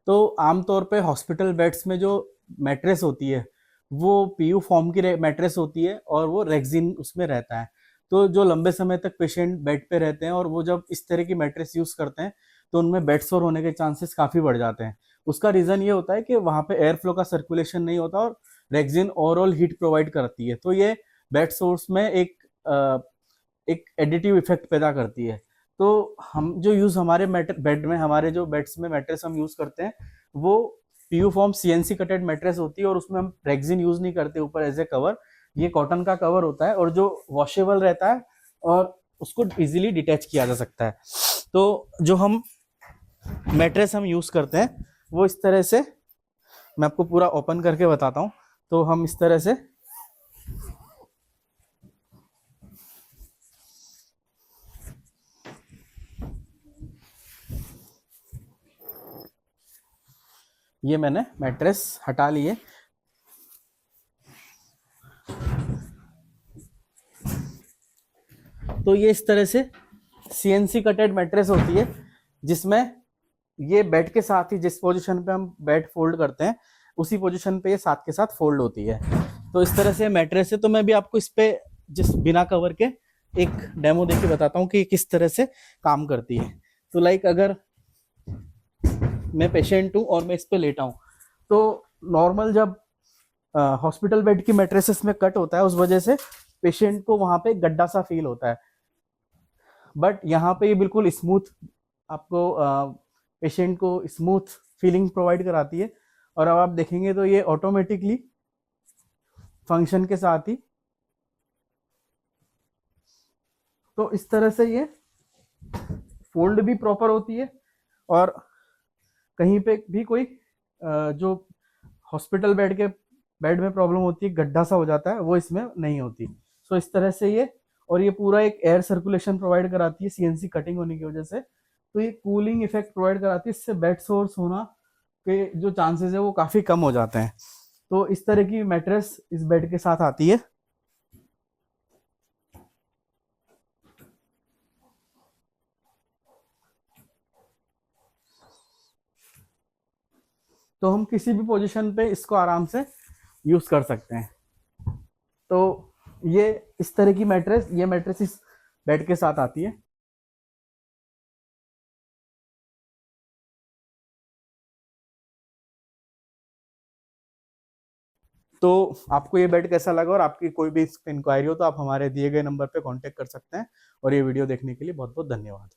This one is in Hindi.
तो आमतौर पे हॉस्पिटल बेड्स में जो मैट्रेस होती है वो पीयू फॉर्म की मैट्रेस होती है और वो रेक्सिन उसमें रहता है। तो जो लंबे समय तक पेशेंट बेड पे रहते हैं और वो जब इस तरह की मैट्रेस यूज करते हैं तो उनमें बेड सोर होने के चांसेस काफी बढ़ जाते हैं। उसका रीजन ये होता है कि वहां पे एयर फ्लो का सर्कुलेशन नहीं होता और रेक्सिन ओवरऑल हीट प्रोवाइड करती है, तो ये बेड सोर्स में एक एडिटिव इफेक्ट पैदा करती है। तो हम जो यूज हमारे बेड में, हमारे जो बेड्स में मैट्रेस हम यूज करते हैं वो पीयू फॉर्म सीएनसी कटेड मैट्रेस होती है और उसमें हम रेक्सिन यूज नहीं करते ऊपर एज ए कवर। ये कॉटन का कवर होता है और जो वॉशेबल रहता है और उसको इजीली डिटैच किया जा सकता है। तो जो हम मैट्रेस हम यूज करते हैं वो इस तरह से, मैं आपको पूरा ओपन करके बताता हूँ। तो हम इस तरह से ये मैंने मैट्रेस हटा लिए। तो ये इस तरह से सीएनसी कटेड मैट्रेस होती है जिसमें ये बेड के साथ ही, जिस पोजीशन पे हम बेड फोल्ड करते हैं उसी पोजीशन पे ये साथ के साथ फोल्ड होती है। तो इस तरह से मैट्रेस है। तो मैं भी आपको इस पे जिस बिना कवर के एक डेमो देके बताता हूँ कि किस तरह से काम करती है। तो लाइक अगर मैं पेशेंट हूँ और मैं इस पे लेटा हूँ तो नॉर्मल जब हॉस्पिटल बेड की मैट्रेसेस में कट होता है उस वजह से पेशेंट को वहां पे गड्ढा सा फील होता है, बट यहाँ पे ये बिल्कुल स्मूथ आपको पेशेंट को स्मूथ फीलिंग प्रोवाइड कराती है। और अब आप देखेंगे तो ये ऑटोमेटिकली फंक्शन के साथ ही, तो इस तरह से ये फोल्ड भी प्रॉपर होती है और कहीं पे भी कोई जो हॉस्पिटल बेड में प्रॉब्लम होती है, गड्ढा सा हो जाता है, वो इसमें नहीं होती। सो इस तरह से ये, और ये पूरा एक एयर सर्कुलेशन प्रोवाइड कराती है सीएनसी कटिंग होने की वजह से। तो ये कूलिंग इफेक्ट प्रोवाइड कराती है, इससे बेड सोर्स होना के जो चांसेस है वो काफी कम हो जाते हैं। तो इस तरह की मैट्रेस इस बेड के साथ आती है। तो हम किसी भी पोजीशन पे इसको आराम से यूज कर सकते हैं। तो ये इस तरह की मैट्रेस, ये मैट्रेस इस बेड के साथ आती है। तो आपको ये बेड कैसा लगा और आपकी कोई भी इंक्वायरी हो तो आप हमारे दिए गए नंबर पे कांटेक्ट कर सकते हैं। और ये वीडियो देखने के लिए बहुत बहुत धन्यवाद।